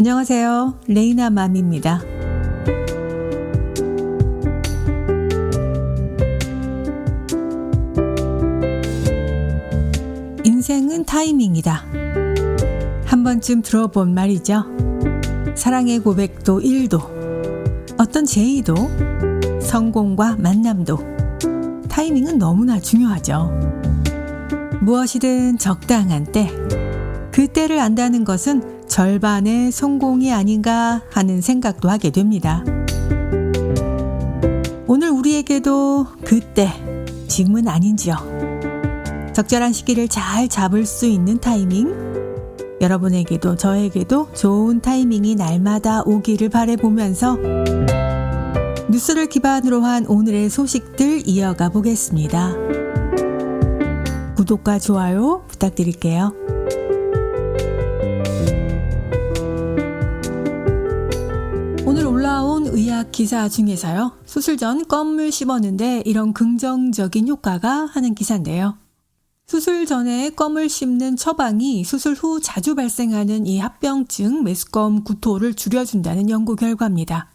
안녕하세요. 레이나맘입니다. 인생은 타이밍이다. 한 번쯤 들어본 말이죠. 사랑의 고백도 일도, 어떤 제의도, 성공과 만남도 타이밍은 너무나 중요하죠. 무엇이든 적당한 때, 그 때를 안다는 것은 절반의 성공이 아닌가 하는 생각도 하게 됩니다. 오늘 우리에게도 그때, 지금은 아닌지요. 적절한 시기를 잘 잡을 수 있는 타이밍, 여러분에게도 저에게도 좋은 타이밍이 날마다 오기를 바라보면서 뉴스를 기반으로 한 오늘의 소식들 이어가 보겠습니다. 구독과 좋아요 부탁드릴게요. 오늘 올라온 의학 기사 중에서요. 수술 전 껌을 씹었는데 이런 긍정적인 효과가 하는 기사인데요. 수술 전에 껌을 씹는 처방이 수술 후 자주 발생하는 이 합병증, 메스꺼움 구토를 줄여준다는 연구 결과입니다.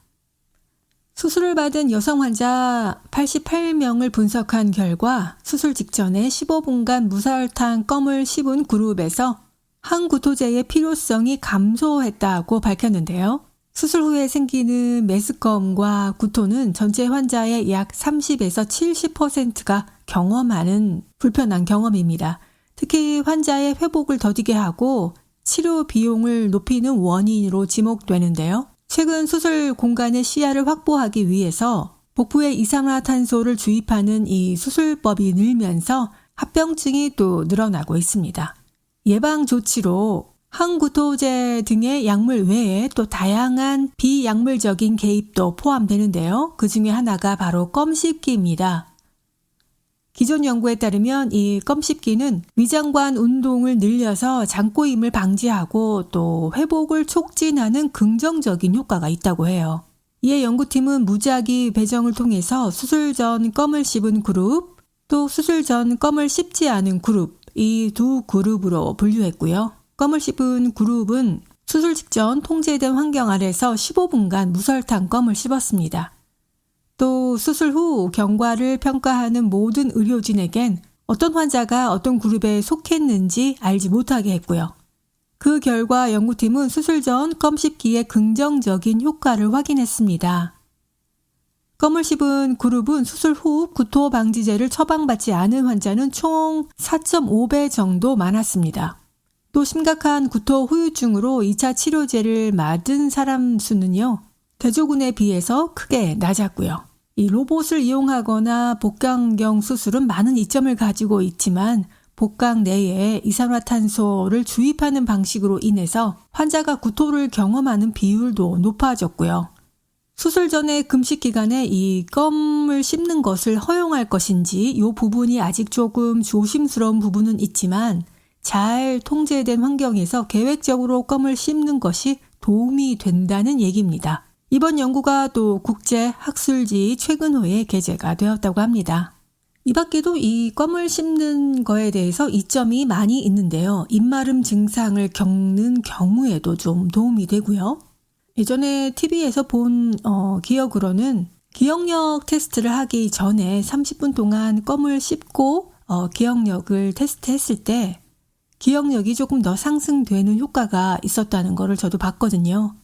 수술을 받은 여성 환자 88명을 분석한 결과 수술 직전에 15분간 무설탕 껌을 씹은 그룹에서 항구토제의 필요성이 감소했다고 밝혔는데요. 수술 후에 생기는 메스꺼움과 구토는 전체 환자의 약 30에서 70%가 경험하는 불편한 경험입니다. 특히 환자의 회복을 더디게 하고 치료 비용을 높이는 원인으로 지목되는데요. 최근 수술 공간의 시야를 확보하기 위해서 복부에 이산화탄소를 주입하는 이 수술법이 늘면서 합병증이 또 늘어나고 있습니다. 예방 조치로 항구토제 등의 약물 외에 또 다양한 비약물적인 개입도 포함되는데요. 그 중에 하나가 바로 껌 씹기입니다. 기존 연구에 따르면 이 껌 씹기는 위장관 운동을 늘려서 장꼬임을 방지하고 또 회복을 촉진하는 긍정적인 효과가 있다고 해요. 이에 연구팀은 무작위 배정을 통해서 수술 전 껌을 씹은 그룹, 또 수술 전 껌을 씹지 않은 그룹, 이 두 그룹으로 분류했고요. 껌을 씹은 그룹은 수술 직전 통제된 환경 아래서 15분간 무설탕 껌을 씹었습니다. 또 수술 후 경과를 평가하는 모든 의료진에겐 어떤 환자가 어떤 그룹에 속했는지 알지 못하게 했고요. 그 결과 연구팀은 수술 전 껌 씹기의 긍정적인 효과를 확인했습니다. 껌을 씹은 그룹은 수술 후 구토 방지제를 처방받지 않은 환자는 총 4.5배 정도 많았습니다. 또 심각한 구토 후유증으로 2차 치료제를 맞은 사람 수는요, 대조군에 비해서 크게 낮았고요. 이 로봇을 이용하거나 복강경 수술은 많은 이점을 가지고 있지만 복강 내에 이산화탄소를 주입하는 방식으로 인해서 환자가 구토를 경험하는 비율도 높아졌고요. 수술 전에 금식 기간에 이 껌을 씹는 것을 허용할 것인지 이 부분이 아직 조금 조심스러운 부분은 있지만 잘 통제된 환경에서 계획적으로 껌을 씹는 것이 도움이 된다는 얘기입니다. 이번 연구가 또 국제학술지 최근호에 게재가 되었다고 합니다. 이 밖에도 이 껌을 씹는 거에 대해서 이점이 많이 있는데요. 입마름 증상을 겪는 경우에도 좀 도움이 되고요. 예전에 TV에서 본 기억으로는 기억력 테스트를 하기 전에 30분 동안 껌을 씹고 기억력을 테스트했을 때 기억력이 조금 더 상승되는 효과가 있었다는 거를 저도 봤거든요.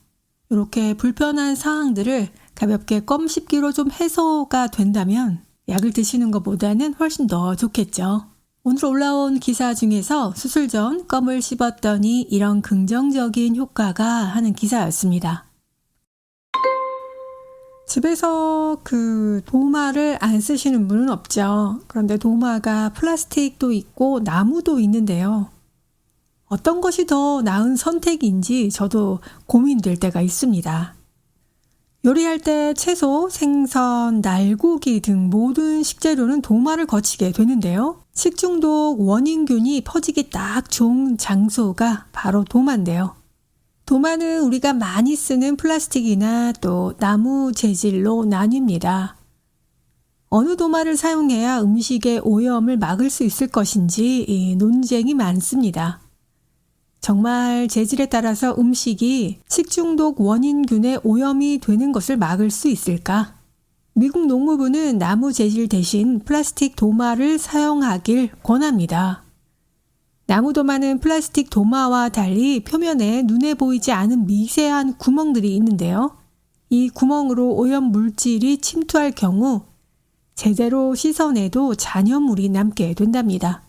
이렇게 불편한 사항들을 가볍게 껌 씹기로 좀 해소가 된다면 약을 드시는 것보다는 훨씬 더 좋겠죠. 오늘 올라온 기사 중에서 수술 전 껌을 씹었더니 이런 긍정적인 효과가 하는 기사였습니다. 집에서 도마를 안 쓰시는 분은 없죠. 그런데 도마가 플라스틱도 있고 나무도 있는데요. 어떤 것이 더 나은 선택인지 저도 고민될 때가 있습니다. 요리할 때 채소, 생선, 날고기 등 모든 식재료는 도마를 거치게 되는데요. 식중독 원인균이 퍼지기 딱 좋은 장소가 바로 도마인데요. 도마는 우리가 많이 쓰는 플라스틱이나 또 나무 재질로 나뉩니다. 어느 도마를 사용해야 음식의 오염을 막을 수 있을 것인지 논쟁이 많습니다. 정말 재질에 따라서 음식이 식중독 원인균에 오염이 되는 것을 막을 수 있을까? 미국 농무부는 나무 재질 대신 플라스틱 도마를 사용하길 권합니다. 나무 도마는 플라스틱 도마와 달리 표면에 눈에 보이지 않은 미세한 구멍들이 있는데요. 이 구멍으로 오염 물질이 침투할 경우 제대로 씻어내도 잔여물이 남게 된답니다.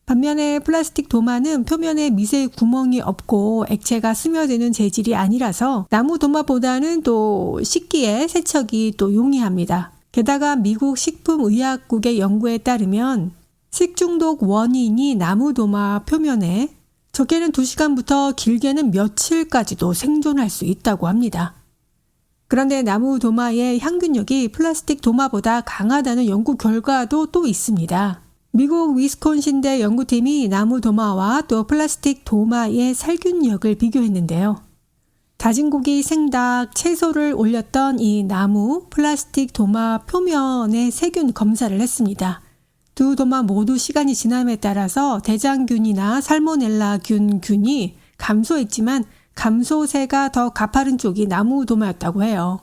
반면에 플라스틱 도마는 표면에 미세 구멍이 없고 액체가 스며드는 재질이 아니라서 나무 도마보다는 또 씻기에 세척이 또 용이합니다. 게다가 미국 식품의약국의 연구에 따르면 식중독 원인이 나무 도마 표면에 적게는 2시간부터 길게는 며칠까지도 생존할 수 있다고 합니다. 그런데 나무 도마의 향균력이 플라스틱 도마보다 강하다는 연구 결과도 또 있습니다. 미국 위스콘신대 연구팀이 나무 도마와 또 플라스틱 도마의 살균력을 비교했는데요. 다진 고기, 생닭, 채소를 올렸던 이 나무, 플라스틱 도마 표면의 세균 검사를 했습니다. 두 도마 모두 시간이 지남에 따라서 대장균이나 살모넬라균이 감소했지만 감소세가 더 가파른 쪽이 나무 도마였다고 해요.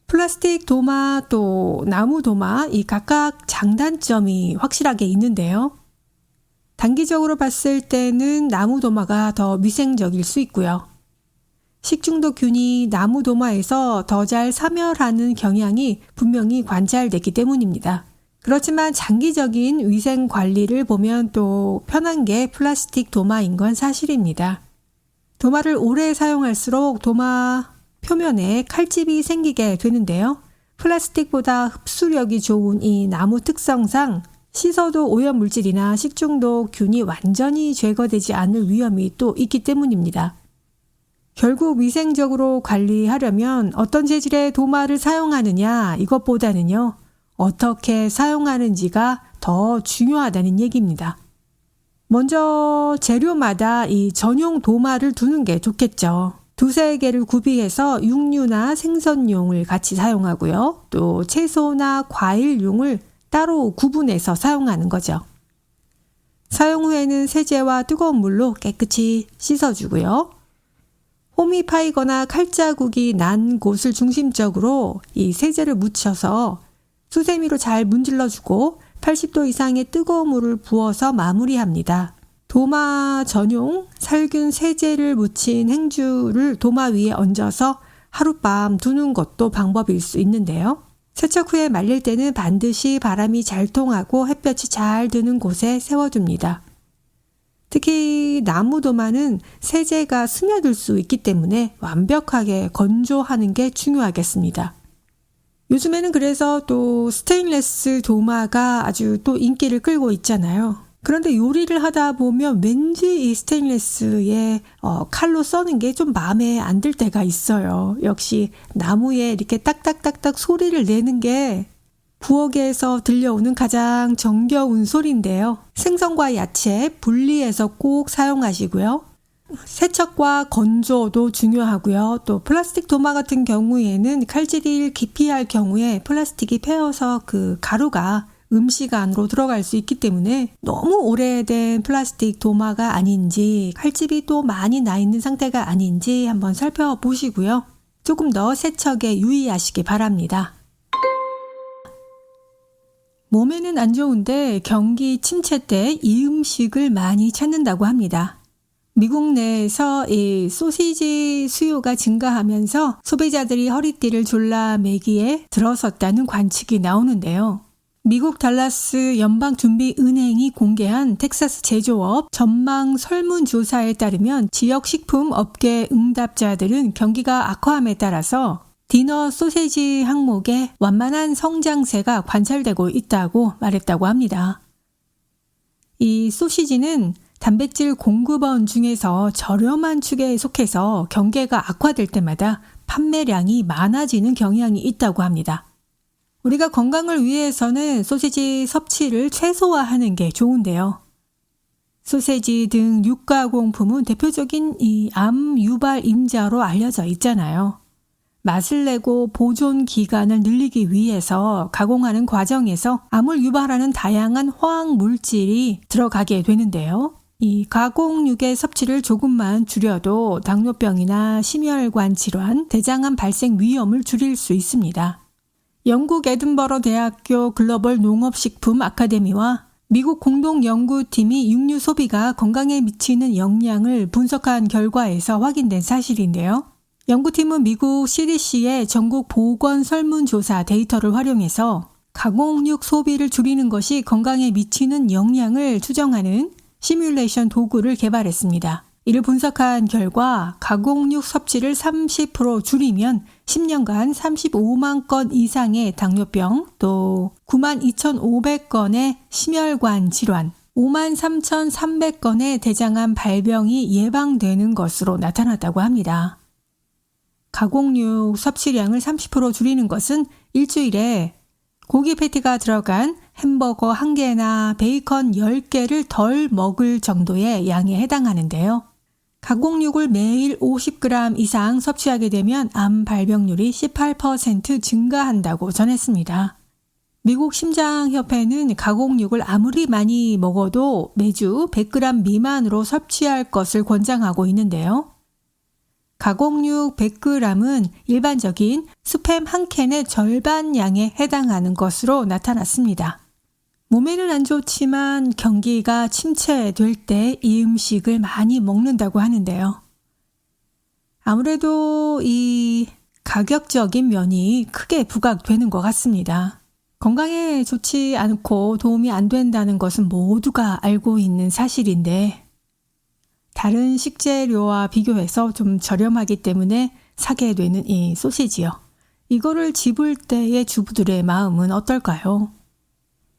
플라스틱 도마 또 나무 도마 이 각각 장단점이 확실하게 있는데요. 단기적으로 봤을 때는 나무 도마가 더 위생적일 수 있고요. 식중독균이 나무 도마에서 더 잘 사멸하는 경향이 분명히 관찰됐기 때문입니다. 그렇지만 장기적인 위생 관리를 보면 또 편한 게 플라스틱 도마인 건 사실입니다. 도마를 오래 사용할수록 도마 표면에 칼집이 생기게 되는데요. 플라스틱보다 흡수력이 좋은 이 나무 특성상 씻어도 오염물질이나 식중독균이 완전히 제거되지 않을 위험이 또 있기 때문입니다. 결국 위생적으로 관리하려면 어떤 재질의 도마를 사용하느냐 이것보다는요. 어떻게 사용하는지가 더 중요하다는 얘기입니다. 먼저 재료마다 이 전용 도마를 두는 게 좋겠죠. 두세 개를 구비해서 육류나 생선용을 같이 사용하고요. 또 채소나 과일용을 따로 구분해서 사용하는 거죠. 사용 후에는 세제와 뜨거운 물로 깨끗이 씻어주고요. 홈이 파이거나 칼자국이 난 곳을 중심적으로 이 세제를 묻혀서 수세미로 잘 문질러주고 80도 이상의 뜨거운 물을 부어서 마무리합니다. 도마 전용 살균 세제를 묻힌 행주를 도마 위에 얹어서 하룻밤 두는 것도 방법일 수 있는데요. 세척 후에 말릴 때는 반드시 바람이 잘 통하고 햇볕이 잘 드는 곳에 세워둡니다. 특히 나무 도마는 세제가 스며들 수 있기 때문에 완벽하게 건조하는 게 중요하겠습니다. 요즘에는 그래서 또 스테인리스 도마가 아주 또 인기를 끌고 있잖아요. 그런데 요리를 하다 보면 왠지 이 스테인리스에 칼로 써는 게 좀 마음에 안 들 때가 있어요. 역시 나무에 이렇게 딱딱딱딱 소리를 내는 게 부엌에서 들려오는 가장 정겨운 소리인데요. 생선과 야채 분리해서 꼭 사용하시고요. 세척과 건조도 중요하고요. 또 플라스틱 도마 같은 경우에는 칼질을 깊이 할 경우에 플라스틱이 패여서 그 가루가 음식 안으로 들어갈 수 있기 때문에 너무 오래된 플라스틱 도마가 아닌지 칼집이 또 많이 나 있는 상태가 아닌지 한번 살펴보시고요. 조금 더 세척에 유의하시기 바랍니다. 몸에는 안 좋은데 경기 침체 때 이 음식을 많이 찾는다고 합니다. 미국 내에서 이 소시지 수요가 증가하면서 소비자들이 허리띠를 졸라매기에 들어섰다는 관측이 나오는데요. 미국 달라스 연방준비은행이 공개한 텍사스 제조업 전망 설문조사에 따르면 지역 식품 업계 응답자들은 경기가 악화함에 따라서 디너 소세지 항목에 완만한 성장세가 관찰되고 있다고 말했다고 합니다. 이 소시지는 단백질 공급원 중에서 저렴한 축에 속해서 경계가 악화될 때마다 판매량이 많아지는 경향이 있다고 합니다. 우리가 건강을 위해서는 소시지 섭취를 최소화하는 게 좋은데요. 소세지 등 육가공품은 대표적인 이 암 유발 임자로 알려져 있잖아요. 맛을 내고 보존 기간을 늘리기 위해서 가공하는 과정에서 암을 유발하는 다양한 화학 물질이 들어가게 되는데요. 이 가공육의 섭취를 조금만 줄여도 당뇨병이나 심혈관 질환, 대장암 발생 위험을 줄일 수 있습니다. 영국 에든버러 대학교 글로벌 농업식품 아카데미와 미국 공동연구팀이 육류 소비가 건강에 미치는 영향을 분석한 결과에서 확인된 사실인데요. 연구팀은 미국 CDC의 전국 보건 설문조사 데이터를 활용해서 가공육 소비를 줄이는 것이 건강에 미치는 영향을 추정하는 시뮬레이션 도구를 개발했습니다. 이를 분석한 결과 가공육 섭취를 30% 줄이면 10년간 35만 건 이상의 당뇨병, 또 92,500건의 심혈관 질환, 53,300건의 대장암 발병이 예방되는 것으로 나타났다고 합니다. 가공육 섭취량을 30% 줄이는 것은 일주일에 고기 패티가 들어간 햄버거 1개나 베이컨 10개를 덜 먹을 정도의 양에 해당하는데요. 가공육을 매일 50g 이상 섭취하게 되면 암 발병률이 18% 증가한다고 전했습니다. 미국 심장협회는 가공육을 아무리 많이 먹어도 매주 100g 미만으로 섭취할 것을 권장하고 있는데요. 가공육 100g은 일반적인 스팸 1캔의 절반 양에 해당하는 것으로 나타났습니다. 몸에는 안 좋지만 경기가 침체될 때 이 음식을 많이 먹는다고 하는데요. 아무래도 이 가격적인 면이 크게 부각되는 것 같습니다. 건강에 좋지 않고 도움이 안 된다는 것은 모두가 알고 있는 사실인데 다른 식재료와 비교해서 좀 저렴하기 때문에 사게 되는 이 소시지요. 이거를 집을 때의 주부들의 마음은 어떨까요?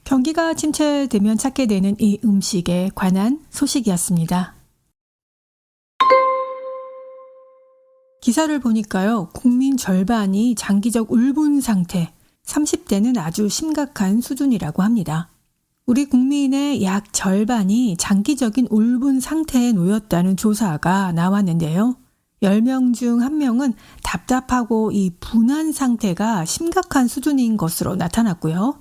경기가 침체되면 찾게 되는 이 음식에 관한 소식이었습니다. 기사를 보니까요. 국민 절반이 장기적 울분 상태, 30대는 아주 심각한 수준이라고 합니다. 우리 국민의 약 절반이 장기적인 울분 상태에 놓였다는 조사가 나왔는데요. 10명 중 1명은 답답하고 이 분한 상태가 심각한 수준인 것으로 나타났고요.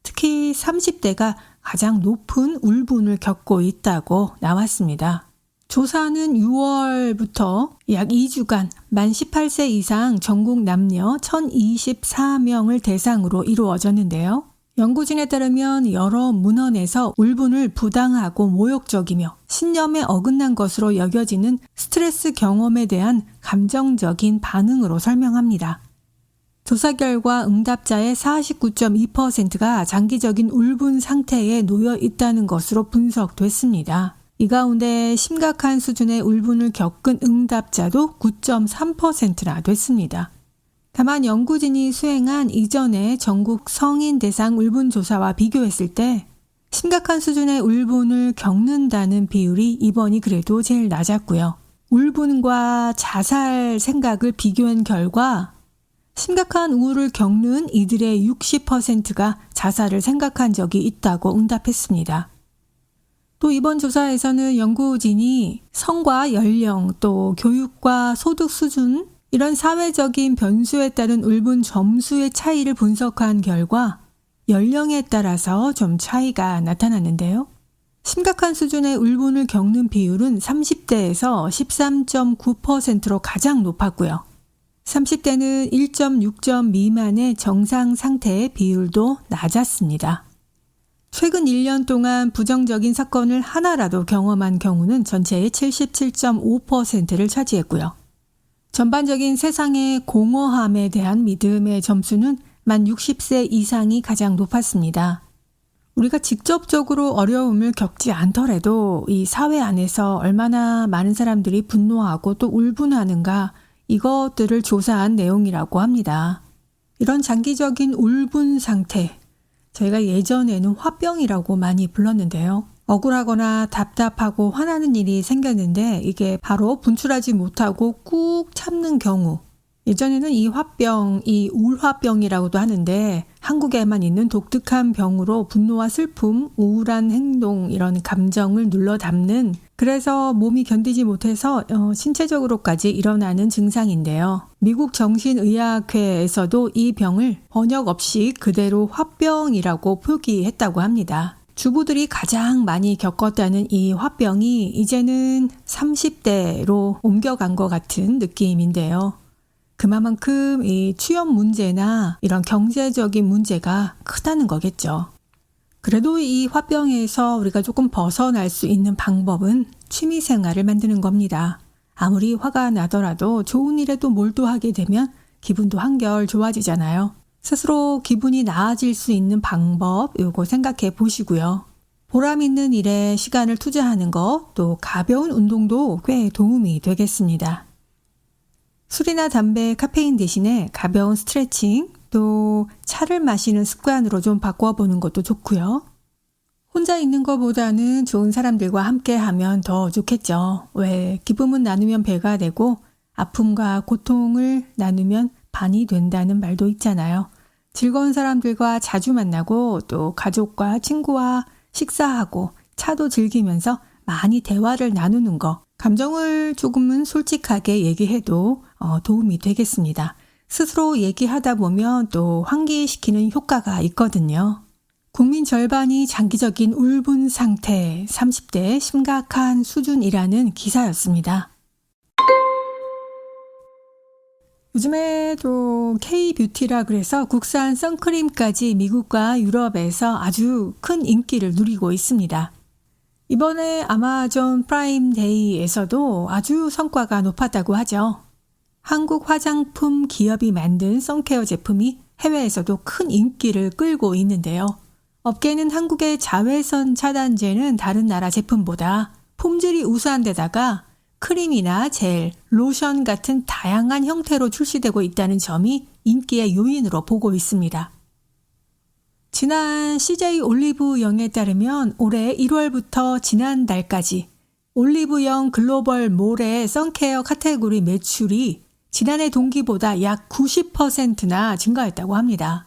특히 30대가 가장 높은 울분을 겪고 있다고 나왔습니다. 조사는 6월부터 약 2주간 만 18세 이상 전국 남녀 1,024명을 대상으로 이루어졌는데요. 연구진에 따르면 여러 문헌에서 울분을 부당하고 모욕적이며 신념에 어긋난 것으로 여겨지는 스트레스 경험에 대한 감정적인 반응으로 설명합니다. 조사 결과 응답자의 49.2%가 장기적인 울분 상태에 놓여 있다는 것으로 분석됐습니다. 이 가운데 심각한 수준의 울분을 겪은 응답자도 9.3%나 됐습니다. 다만 연구진이 수행한 이전의 전국 성인 대상 울분 조사와 비교했을 때 심각한 수준의 울분을 겪는다는 비율이 이번이 그래도 제일 낮았고요. 울분과 자살 생각을 비교한 결과 심각한 우울을 겪는 이들의 60%가 자살을 생각한 적이 있다고 응답했습니다. 또 이번 조사에서는 연구진이 성과 연령, 또 교육과 소득 수준, 이런 사회적인 변수에 따른 울분 점수의 차이를 분석한 결과 연령에 따라서 좀 차이가 나타났는데요. 심각한 수준의 울분을 겪는 비율은 30대에서 13.9%로 가장 높았고요. 30대는 1.6점 미만의 정상 상태의 비율도 낮았습니다. 최근 1년 동안 부정적인 사건을 하나라도 경험한 경우는 전체의 77.5%를 차지했고요. 전반적인 세상의 공허함에 대한 믿음의 점수는 만 60세 이상이 가장 높았습니다. 우리가 직접적으로 어려움을 겪지 않더라도 이 사회 안에서 얼마나 많은 사람들이 분노하고 또 울분하는가 이것들을 조사한 내용이라고 합니다. 이런 장기적인 울분 상태, 저희가 예전에는 화병이라고 많이 불렀는데요. 억울하거나 답답하고 화나는 일이 생겼는데 이게 바로 분출하지 못하고 꾹 참는 경우, 예전에는 이 화병, 이 우울화병이라고도 하는데 한국에만 있는 독특한 병으로 분노와 슬픔, 우울한 행동 이런 감정을 눌러 담는, 그래서 몸이 견디지 못해서 신체적으로까지 일어나는 증상인데요. 미국 정신의학회에서도 이 병을 번역 없이 그대로 화병이라고 표기했다고 합니다. 주부들이 가장 많이 겪었다는 이 화병이 이제는 30대로 옮겨간 것 같은 느낌인데요. 그만큼 이 취업 문제나 이런 경제적인 문제가 크다는 거겠죠. 그래도 이 화병에서 우리가 조금 벗어날 수 있는 방법은 취미 생활을 만드는 겁니다. 아무리 화가 나더라도 좋은 일에도 몰두하게 되면 기분도 한결 좋아지잖아요. 스스로 기분이 나아질 수 있는 방법 요거 생각해 보시고요. 보람 있는 일에 시간을 투자하는 것, 또 가벼운 운동도 꽤 도움이 되겠습니다. 술이나 담배, 카페인 대신에 가벼운 스트레칭, 또 차를 마시는 습관으로 좀 바꿔보는 것도 좋고요. 혼자 있는 것보다는 좋은 사람들과 함께 하면 더 좋겠죠. 왜 기쁨은 나누면 배가 되고 아픔과 고통을 나누면 반이 된다는 말도 있잖아요. 즐거운 사람들과 자주 만나고 또 가족과 친구와 식사하고 차도 즐기면서 많이 대화를 나누는 거, 감정을 조금은 솔직하게 얘기해도 도움이 되겠습니다. 스스로 얘기하다 보면 또 환기시키는 효과가 있거든요. 국민 절반이 장기적인 울분 상태, 30대 심각한 수준이라는 기사였습니다. 요즘에 또 K-뷰티라 그래서 국산 선크림까지 미국과 유럽에서 아주 큰 인기를 누리고 있습니다. 이번에 아마존 프라임 데이에서도 아주 성과가 높았다고 하죠. 한국 화장품 기업이 만든 선케어 제품이 해외에서도 큰 인기를 끌고 있는데요. 업계는 한국의 자외선 차단제는 다른 나라 제품보다 품질이 우수한 데다가 크림이나 젤, 로션 같은 다양한 형태로 출시되고 있다는 점이 인기의 요인으로 보고 있습니다. 지난 CJ 올리브영에 따르면 올해 1월부터 지난달까지 올리브영 글로벌 몰의 선케어 카테고리 매출이 지난해 동기보다 약 90%나 증가했다고 합니다.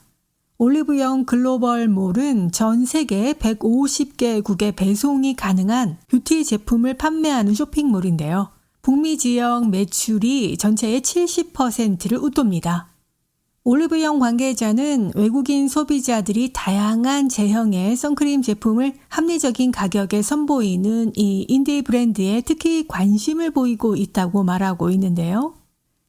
올리브영 글로벌 몰은 전 세계 150개국에 배송이 가능한 뷰티 제품을 판매하는 쇼핑몰인데요. 북미 지역 매출이 전체의 70%를 웃돕니다. 올리브영 관계자는 외국인 소비자들이 다양한 제형의 선크림 제품을 합리적인 가격에 선보이는 이 인디 브랜드에 특히 관심을 보이고 있다고 말하고 있는데요.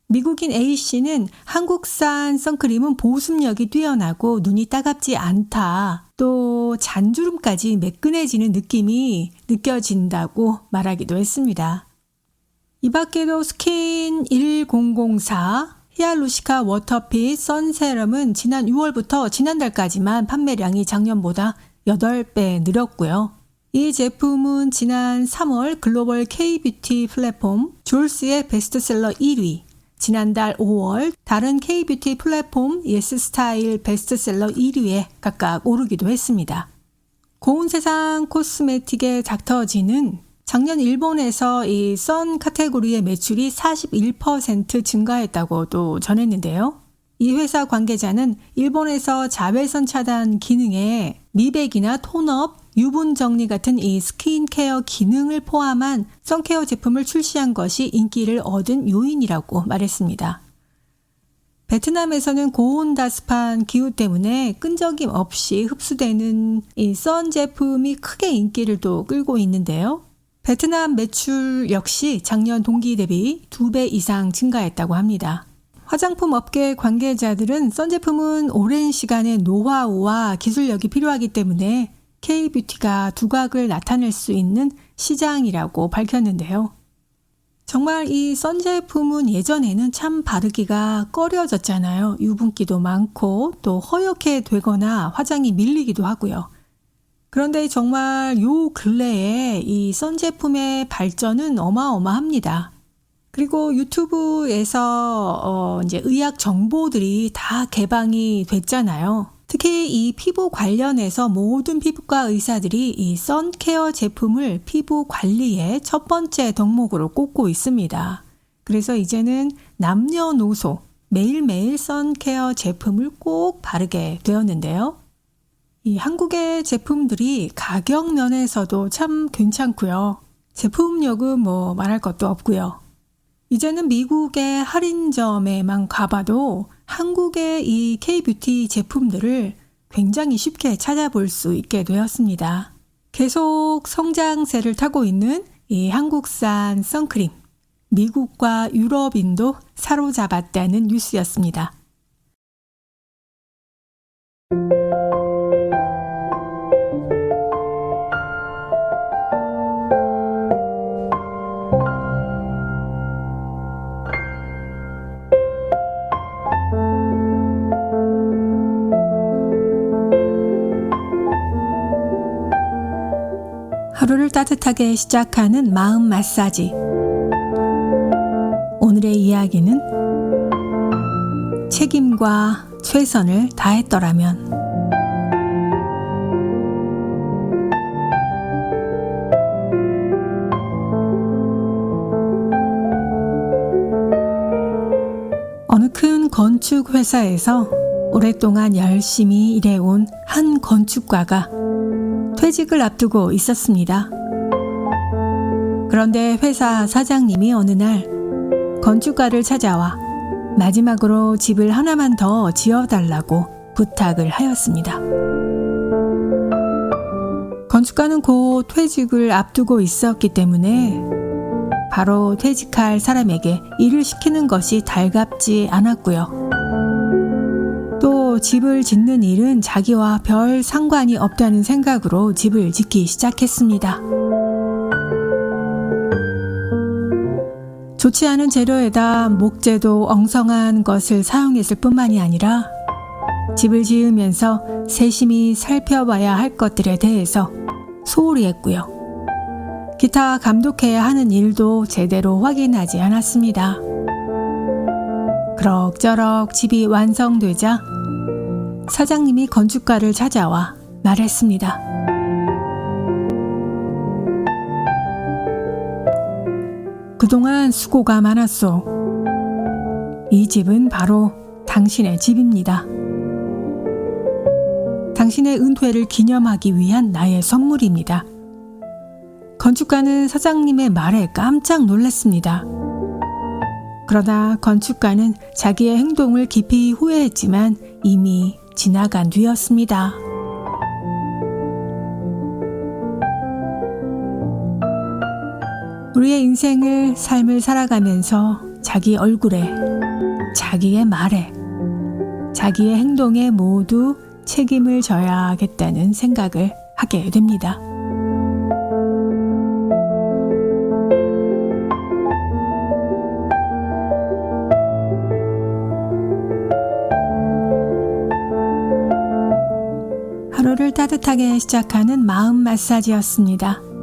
미국인 A씨는 한국산 선크림은 보습력이 뛰어나고 눈이 따갑지 않다. 또 잔주름까지 매끈해지는 느낌이 느껴진다고 말하기도 했습니다. 이 밖에도 스킨 1004, 히알루시카 워터핏 선세럼은 지난 6월부터 지난달까지만 판매량이 작년보다 8배 늘었고요. 이 제품은 지난 3월 글로벌 K-뷰티 플랫폼 졸스의 베스트셀러 1위, 지난달 5월 다른 K-뷰티 플랫폼 예스스타일 베스트셀러 1위에 각각 오르기도 했습니다. 고운세상 코스메틱의 닥터지는 작년 일본에서 이 선 카테고리의 매출이 41% 증가했다고 또 전했는데요. 이 회사 관계자는 일본에서 자외선 차단 기능에 미백이나 톤업, 유분 정리 같은 이 스킨케어 기능을 포함한 선케어 제품을 출시한 것이 인기를 얻은 요인이라고 말했습니다. 베트남에서는 고온다습한 기후 때문에 끈적임 없이 흡수되는 이 선 제품이 크게 인기를 또 끌고 있는데요. 베트남 매출 역시 작년 동기 대비 2배 이상 증가했다고 합니다. 화장품 업계 관계자들은 선 제품은 오랜 시간의 노하우와 기술력이 필요하기 때문에 K-뷰티가 두각을 나타낼 수 있는 시장이라고 밝혔는데요. 정말 이 선 제품은 예전에는 참 바르기가 꺼려졌잖아요. 유분기도 많고 또 허옇게 되거나 화장이 밀리기도 하고요. 그런데 정말 요 근래에 이 선 제품의 발전은 어마어마합니다. 그리고 유튜브에서 이제 의학 정보들이 다 개방이 됐잖아요. 특히 이 피부 관련해서 모든 피부과 의사들이 이 선케어 제품을 피부 관리의 첫 번째 덕목으로 꼽고 있습니다. 그래서 이제는 남녀노소 매일매일 선케어 제품을 꼭 바르게 되었는데요. 이 한국의 제품들이 가격 면에서도 참 괜찮고요. 제품력은 뭐 말할 것도 없고요. 이제는 미국의 할인점에만 가봐도 한국의 이 K-뷰티 제품들을 굉장히 쉽게 찾아볼 수 있게 되었습니다. 계속 성장세를 타고 있는 이 한국산 선크림, 미국과 유럽인도 사로잡았다는 뉴스였습니다. 하루를 따뜻하게 시작하는 마음 마사지. 오늘의 이야기는 책임과 최선을 다했더라면. 어느 큰 건축 회사에서 오랫동안 열심히 일해온 한 건축가가 퇴직을 앞두고 있었습니다. 그런데 회사 사장님이 어느 날 건축가를 찾아와 마지막으로 집을 하나만 더 지어달라고 부탁을 하였습니다. 건축가는 곧 퇴직을 앞두고 있었기 때문에 바로 퇴직할 사람에게 일을 시키는 것이 달갑지 않았고요. 또 집을 짓는 일은 자기와 별 상관이 없다는 생각으로 집을 짓기 시작했습니다. 좋지 않은 재료에다 목재도 엉성한 것을 사용했을 뿐만이 아니라 집을 지으면서 세심히 살펴봐야 할 것들에 대해서 소홀히 했고요. 기타 감독해야 하는 일도 제대로 확인하지 않았습니다. 그럭저럭 집이 완성되자 사장님이 건축가를 찾아와 말했습니다. 그동안 수고가 많았소. 이 집은 바로 당신의 집입니다. 당신의 은퇴를 기념하기 위한 나의 선물입니다. 건축가는 사장님의 말에 깜짝 놀랐습니다. 그러나 건축가는 자기의 행동을 깊이 후회했지만 이미 지나간 뒤였습니다. 우리의 인생을 삶을 살아가면서 자기 얼굴에, 자기의 말에, 자기의 행동에 모두 책임을 져야겠다는 생각을 하게 됩니다. 하루를 따뜻하게 시작하는 마음 마사지였습니다.